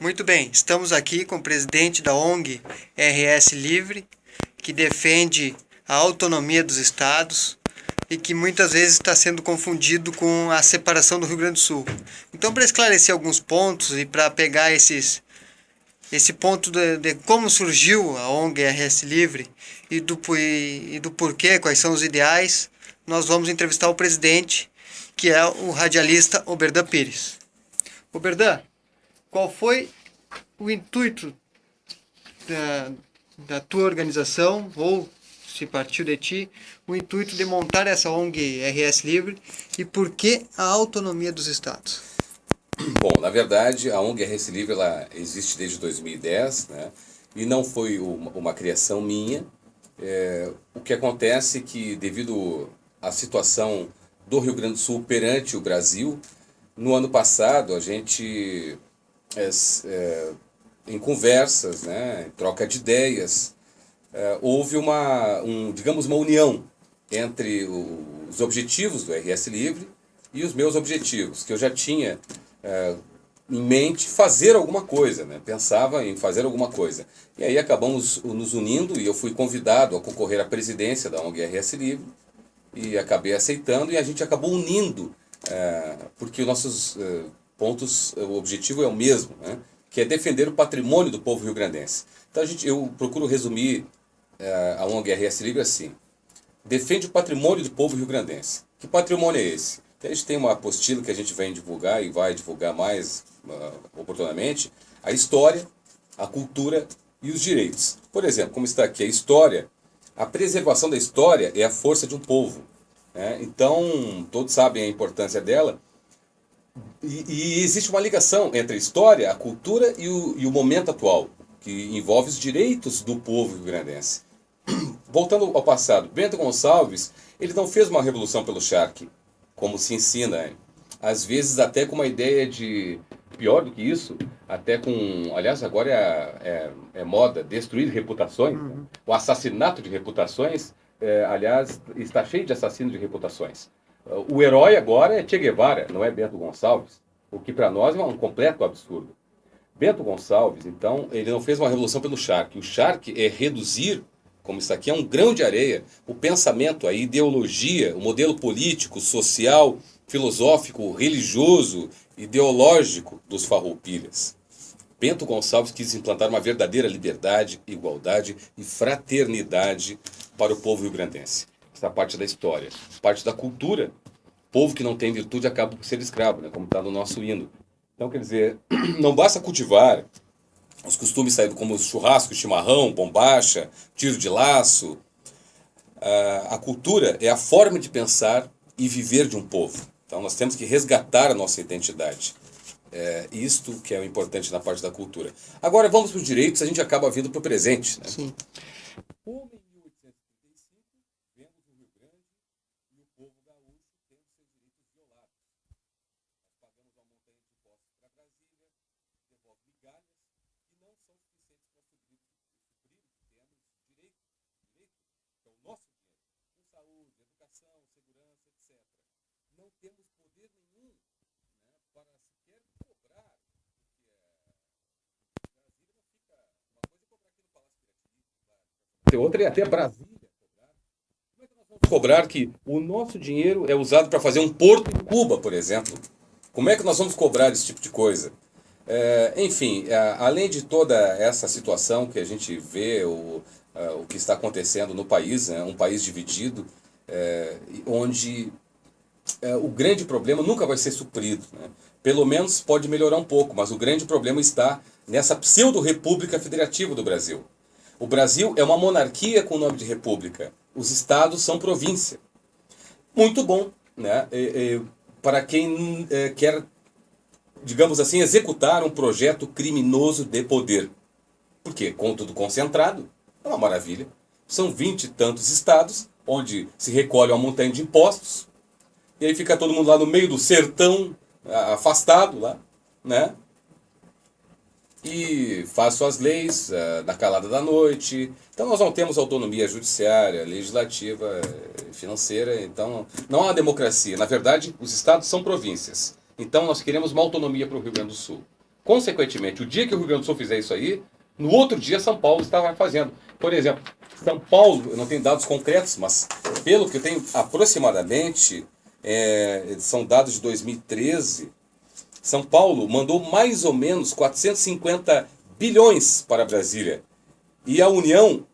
Muito bem, estamos aqui com o presidente da ONG RS Livre, que defende a autonomia dos estados e que muitas vezes está sendo confundido com a separação do Rio Grande do Sul. Então, para esclarecer alguns pontos e para pegar esse ponto de como surgiu a ONG RS Livre e do porquê, quais são os ideais, nós vamos entrevistar o presidente, que é o radialista Oberdan Pires. Oberdan, qual foi o intuito da tua organização, ou se partiu de ti, o intuito de montar essa ONG RS Livre e por que a autonomia dos estados? Bom, na verdade, a ONG RS Livre ela existe desde 2010, né? E não foi uma criação minha. O que acontece é que, devido à situação do Rio Grande do Sul perante o Brasil, no ano passado a gente, em conversas, né, em troca de ideias, houve digamos, uma união entre os objetivos do RS Livre e os meus objetivos, que eu já tinha em mente fazer alguma coisa, né? Pensava em fazer alguma coisa. E aí acabamos nos unindo e eu fui convidado a concorrer à presidência da ONG RS Livre e acabei aceitando e a gente acabou unindo, porque os nossos pontos, o objetivo é o mesmo, né? Que é defender o patrimônio do povo rio-grandense. Então eu procuro resumir a ONG RS Livre assim: defende o patrimônio do povo rio-grandense. Que patrimônio é esse? A gente tem uma apostila que a gente vem divulgar e vai divulgar mais oportunamente: a história, a cultura e os direitos. Por exemplo, como está aqui a história, a preservação da história é a força de um povo, né? Então, todos sabem a importância dela. E existe uma ligação entre a história, a cultura e o momento atual, que envolve os direitos do povo rio-grandense. Voltando ao passado, Bento Gonçalves, ele não fez uma revolução pelo charque, como se ensina, às vezes até com uma ideia de, pior do que isso, até com, aliás, agora é moda, destruir reputações, né? O assassinato de reputações, aliás, está cheio de assassinos de reputações. O herói agora é Che Guevara, não é Bento Gonçalves, o que para nós é um completo absurdo. Bento Gonçalves, então, ele não fez uma revolução pelo charque. O charque é reduzir, como isso aqui é um grão de areia, o pensamento, a ideologia, o modelo político, social, filosófico, religioso, ideológico dos farroupilhas. Bento Gonçalves quis implantar uma verdadeira liberdade, igualdade e fraternidade para o povo rio-grandense. Essa parte da história. Parte da cultura. Povo que não tem virtude acaba por ser escravo, né? Como está no nosso hino. Então, quer dizer, não basta cultivar os costumes saídos como churrasco, chimarrão, bombacha, tiro de laço. A cultura é a forma de pensar e viver de um povo. Então nós temos que resgatar a nossa identidade. Isto que é o importante na parte da cultura. Agora vamos para os direitos, a gente acaba vindo para o presente, né? Sim. Como em 1835, vemos o Rio Grande e o povo gaúcho tendo seus direitos violados. Nós pagamos uma montanha de impostos para Brasília, devolve migalhas que não são suficientes para suprir temos direito, que é o nosso dinheiro, com saúde, educação, segurança, etc. Não temos poder nenhum, né, para sequer cobrar, porque Brasília não fica. Uma coisa é cobrar aqui no Palácio Piratini, outra é até Brasília cobrar. Como é que nós vamos cobrar que o nosso dinheiro é usado para fazer um porto em Cuba, por exemplo? Como é que nós vamos cobrar esse tipo de coisa? Enfim, além de toda essa situação que a gente vê, o que está acontecendo no país, né, um país dividido, onde o grande problema nunca vai ser suprido, né? Pelo menos pode melhorar um pouco, mas o grande problema está nessa pseudo-república federativa do Brasil. O Brasil é uma monarquia com o nome de república. Os estados são província. Muito bom, né? Para quem quer, digamos assim, executar um projeto criminoso de poder. Porque, com tudo concentrado, é uma maravilha. São 20 e tantos estados, onde se recolhe uma montanha de impostos, e aí fica todo mundo lá no meio do sertão, afastado lá, né? E faz suas leis na calada da noite. Então nós não temos autonomia judiciária, legislativa, financeira, então não há democracia. Na verdade, os estados são províncias. Então nós queremos uma autonomia para o Rio Grande do Sul. Consequentemente, o dia que o Rio Grande do Sul fizer isso aí, no outro dia São Paulo estava fazendo. Por exemplo, São Paulo, eu não tenho dados concretos, mas pelo que eu tenho aproximadamente, são dados de 2013, São Paulo mandou mais ou menos 450 bilhões para Brasília. E a União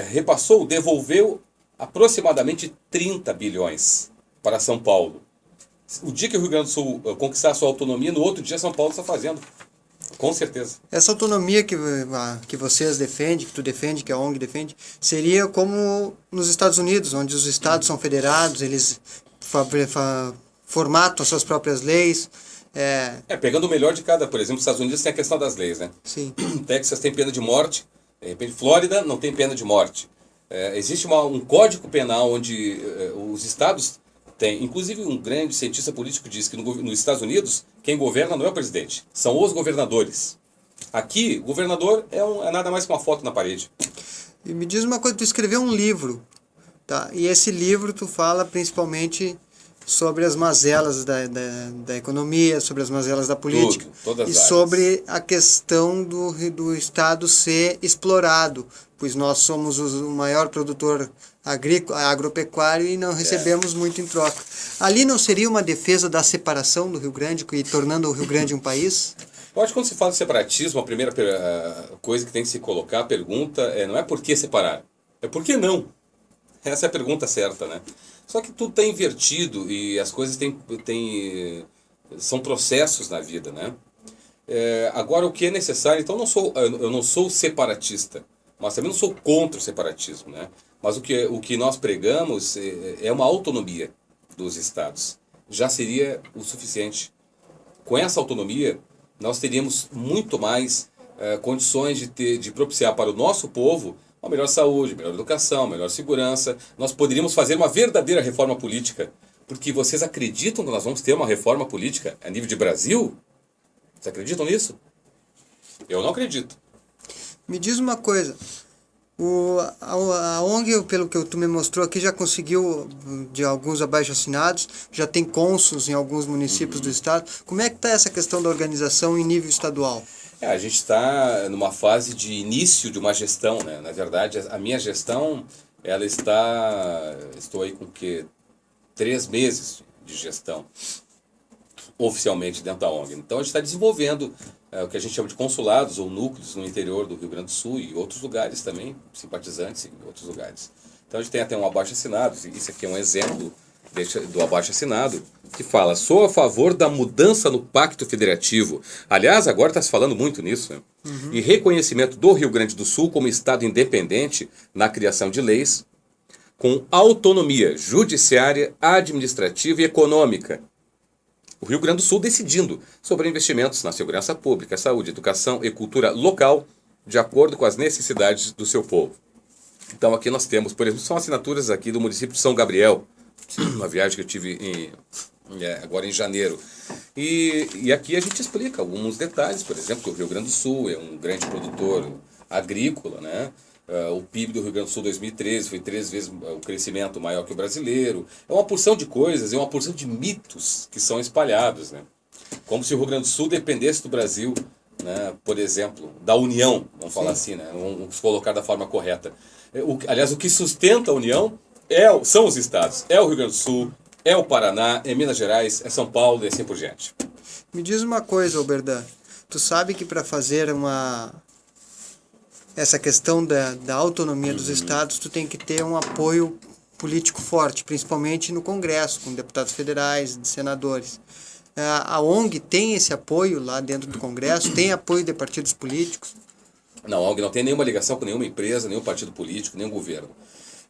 repassou, devolveu aproximadamente 30 bilhões para São Paulo. O dia que o Rio Grande do Sul conquistar a sua autonomia, no outro dia São Paulo está fazendo. Com certeza. Essa autonomia que vocês defendem, que tu defende, que a ONG defende, seria como nos Estados Unidos, onde os estados são federados, eles formatam as suas próprias leis. Pegando o melhor de cada, por exemplo, os Estados Unidos tem a questão das leis, né? Sim. Texas tem pena de morte, de repente Flórida não tem pena de morte. Existe um código penal onde os estados têm, inclusive um grande cientista político diz que nos Estados Unidos quem governa não é o presidente, são os governadores. Aqui, o governador é nada mais que uma foto na parede. E me diz uma coisa, tu escreveu um livro, tá? E esse livro tu fala principalmente sobre as mazelas da economia, sobre as mazelas da política. Todas e as áreas. Sobre a questão do Estado ser explorado, pois nós somos o maior produtor agropecuário e não recebemos muito em troca. Ali não seria uma defesa da separação do Rio Grande e tornando o Rio Grande um país? Eu acho que quando se fala de separatismo, a primeira coisa que tem que se colocar, a pergunta, não é por que separar, é por que não? Essa é a pergunta certa, né? Só que tudo está invertido e as coisas são processos na vida, né? Agora, o que é necessário... Então, eu não sou separatista, mas também não sou contra o separatismo, né? Mas o que nós pregamos é uma autonomia dos estados. Já seria o suficiente. Com essa autonomia, nós teríamos muito mais condições de propiciar para o nosso povo uma melhor saúde, melhor educação, melhor segurança. Nós poderíamos fazer uma verdadeira reforma política. Porque vocês acreditam que nós vamos ter uma reforma política a nível de Brasil? Vocês acreditam nisso? Eu não acredito. Me diz uma coisa. A ONG, pelo que tu me mostrou aqui, já conseguiu, de alguns abaixo-assinados, já tem cônsuls em alguns municípios do estado. Como é que está essa questão da organização em nível estadual? A gente está numa fase de início de uma gestão, né? Na verdade, a minha gestão, estou aí com 3 meses de gestão, oficialmente dentro da ONG. Então a gente está desenvolvendo o que a gente chama de consulados ou núcleos no interior do Rio Grande do Sul e outros lugares também, simpatizantes em outros lugares. Então a gente tem até um abaixo-assinado, isso aqui é um exemplo do abaixo-assinado, que fala: sou a favor da mudança no Pacto Federativo. Aliás, agora está se falando muito nisso, né? E reconhecimento do Rio Grande do Sul como Estado independente na criação de leis, com autonomia judiciária, administrativa e econômica. O Rio Grande do Sul decidindo sobre investimentos na segurança pública, saúde, educação e cultura local, de acordo com as necessidades do seu povo. Então aqui nós temos, por exemplo, são assinaturas aqui do município de São Gabriel, uma viagem que eu tive agora em janeiro. E aqui a gente explica alguns detalhes, por exemplo, que o Rio Grande do Sul é um grande produtor agrícola, né? O PIB do Rio Grande do Sul 2013 foi 3 vezes o crescimento maior que o brasileiro. É uma porção de coisas, é uma porção de mitos que são espalhados, né? Como se o Rio Grande do Sul dependesse do Brasil, né? Por exemplo, da União, vamos falar assim, né? Vamos colocar da forma correta. Aliás, o que sustenta a União são os estados. É o Rio Grande do Sul, é o Paraná, é Minas Gerais, é São Paulo e assim por diante. Me diz uma coisa, Oberdan. Tu sabe que para fazer essa questão da autonomia dos estados, tu tem que ter um apoio político forte, principalmente no Congresso, com deputados federais, senadores. A ONG tem esse apoio lá dentro do Congresso? Tem apoio de partidos políticos? Não, a ONG não tem nenhuma ligação com nenhuma empresa, nenhum partido político, nenhum governo.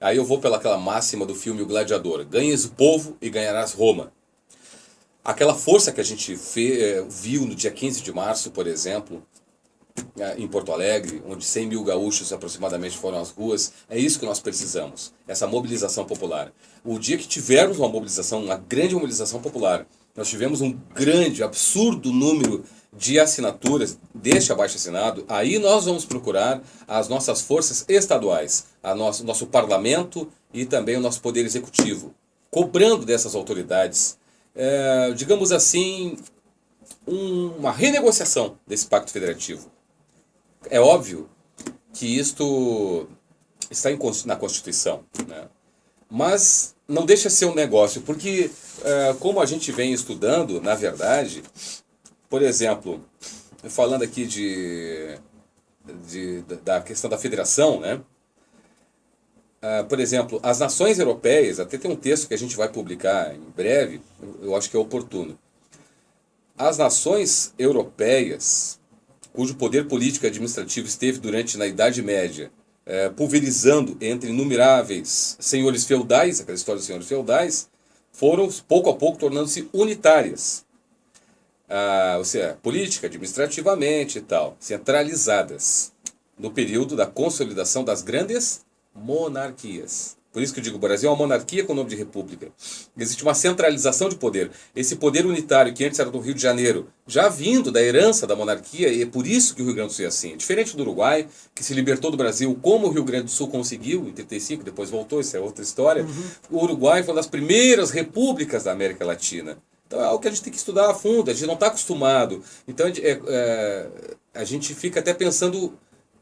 Aí eu vou pelaquela máxima do filme O Gladiador: ganhes o povo e ganharás Roma. Aquela força que a gente viu no dia 15 de março, por exemplo, em Porto Alegre, onde 100 mil gaúchos aproximadamente foram às ruas, é isso que nós precisamos, essa mobilização popular. O dia que tivermos uma grande mobilização popular, nós tivemos um grande, absurdo número de assinaturas deste abaixo-assinado, aí nós vamos procurar as nossas forças estaduais, nosso parlamento e também o nosso poder executivo, cobrando dessas autoridades, digamos assim, uma renegociação desse pacto federativo. É óbvio que isto está na Constituição, né? Mas não deixa de ser um negócio, porque como a gente vem estudando, na verdade, por exemplo, falando aqui da questão da federação, né? Por exemplo, as nações europeias, até tem um texto que a gente vai publicar em breve, eu acho que é oportuno. As nações europeias, cujo poder político e administrativo esteve na Idade Média, pulverizando entre inumeráveis senhores feudais, aquela história dos senhores feudais, foram pouco a pouco tornando-se unitárias. Ou seja, política, administrativamente e tal, centralizadas, no período da consolidação das grandes monarquias. Por isso que eu digo, o Brasil é uma monarquia com o nome de república. Existe uma centralização de poder. Esse poder unitário que antes era do Rio de Janeiro, já vindo da herança da monarquia, e é por isso que o Rio Grande do Sul é assim. Diferente do Uruguai, que se libertou do Brasil, como o Rio Grande do Sul conseguiu, em 35, depois voltou, isso é outra história. O Uruguai foi uma das primeiras repúblicas da América Latina. Então é algo que a gente tem que estudar a fundo, a gente não está acostumado. Então a gente fica até pensando,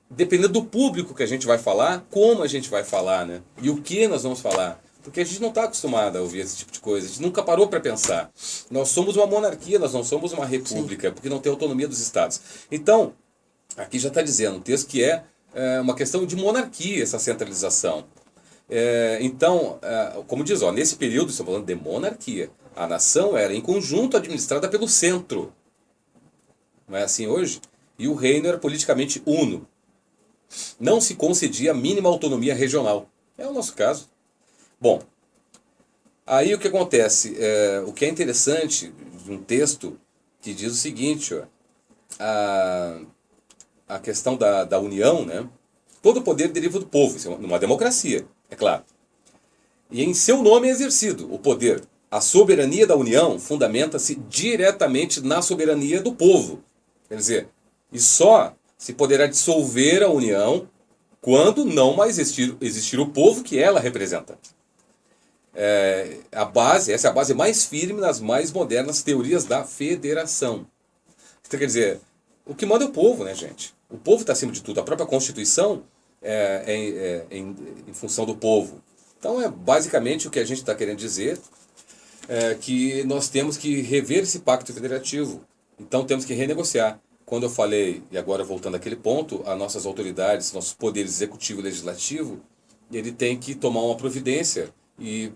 dependendo do público que a gente vai falar, como a gente vai falar, né? E o que nós vamos falar. Porque a gente não está acostumado a ouvir esse tipo de coisa, a gente nunca parou para pensar. Nós somos uma monarquia, nós não somos uma república, porque não tem autonomia dos estados. Então, aqui já está dizendo, um texto que é uma questão de monarquia, essa centralização. Então, como diz, nesse período, estamos falando de monarquia. A nação era, em conjunto, administrada pelo centro. Não é assim hoje? E o reino era politicamente uno. Não se concedia a mínima autonomia regional. É o nosso caso. Bom, aí o que acontece? O que é interessante de um texto que diz o seguinte, a questão da união, né? Todo poder deriva do povo, isso é uma democracia, é claro. E em seu nome é exercido o poder. A soberania da União fundamenta-se diretamente na soberania do povo. Quer dizer, e só se poderá dissolver a União quando não mais existir o povo que ela representa. Essa é a base mais firme nas mais modernas teorias da federação. Então, quer dizer, o que manda é o povo, né, gente? O povo está acima de tudo. A própria Constituição em função do povo. Então, é basicamente o que a gente está querendo dizer. Que nós temos que rever esse pacto federativo. Então temos que renegociar. Quando eu falei, e agora voltando àquele ponto, as nossas autoridades, nossos poderes executivo e legislativo, ele tem que tomar uma providência, e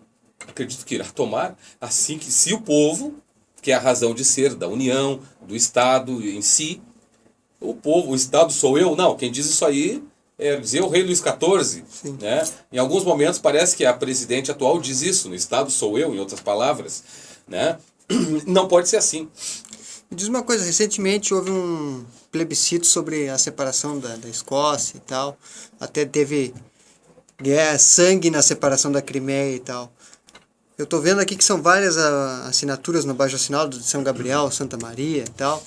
acredito que irá tomar, assim que se o povo, que é a razão de ser da União, do Estado em si, o Estado sou eu, não, quem diz isso aí dizer o rei Luís XIV, né? Em alguns momentos parece que a presidente atual diz isso, no Estado sou eu, em outras palavras, né? Não pode ser assim. Me diz uma coisa, recentemente houve um plebiscito sobre a separação da Escócia e tal, até teve sangue na separação da Crimeia e tal. Eu estou vendo aqui que são várias assinaturas no abaixo-assinado de São Gabriel, Santa Maria e tal.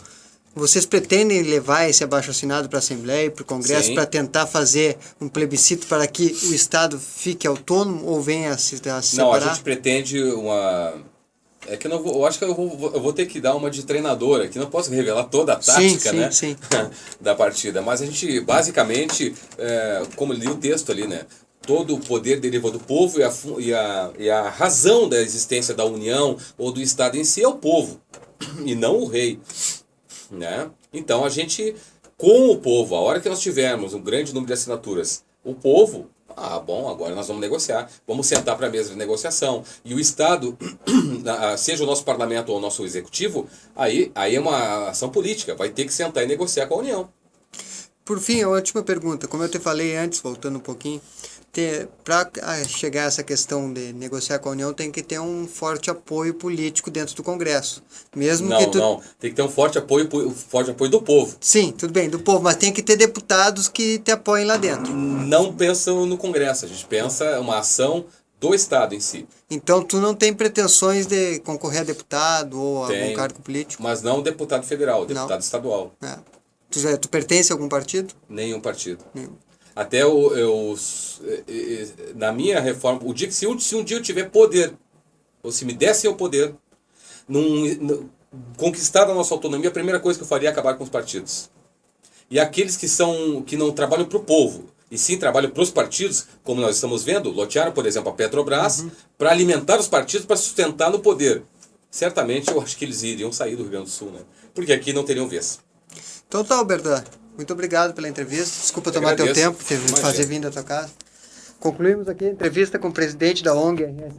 Vocês pretendem levar esse abaixo-assinado para a Assembleia e para o Congresso para tentar fazer um plebiscito para que o Estado fique autônomo ou venha a se separar? Não, a gente pretende uma... É que eu acho que eu vou ter que dar uma de treinadora, que não posso revelar toda a tática, né? Sim. Da partida. Mas a gente, basicamente, como li o texto ali, né? Todo o poder deriva do povo e a razão da existência da União ou do Estado em si é o povo, e não o rei. Né? Então a gente, com o povo, a hora que nós tivermos um grande número de assinaturas, o povo, bom, agora nós vamos negociar, vamos sentar para a mesa de negociação, e o Estado, seja o nosso parlamento ou o nosso executivo, aí é uma ação política, vai ter que sentar e negociar com a União. Por fim, a última pergunta, como eu te falei antes, voltando um pouquinho, para chegar a essa questão de negociar com a União, tem que ter um forte apoio político dentro do Congresso. Não, tem que ter um forte apoio do povo. Sim, tudo bem, do povo, mas tem que ter deputados que te apoiem lá dentro. Não pensa no Congresso, a gente pensa uma ação do Estado em si. Então tu não tem pretensões de concorrer a deputado ou algum cargo político? Mas não deputado federal, deputado estadual. Tu pertence a algum partido? Nenhum partido. Nenhum. Até na minha reforma, se um dia eu tiver poder, ou se me dessem o poder, conquistada a nossa autonomia, a primeira coisa que eu faria é acabar com os partidos. E aqueles que não trabalham para o povo, e sim trabalham para os partidos, como nós estamos vendo, lotearam, por exemplo, a Petrobras, para alimentar os partidos, para sustentar no poder. Certamente eu acho que eles iriam sair do Rio Grande do Sul, né? Porque aqui não teriam vez. Então tá, Berdan. Muito obrigado pela entrevista. Desculpa tomar Agradeço. teu tempo, fazer vindo da tua casa. Concluímos aqui a entrevista com o presidente da ONG RS.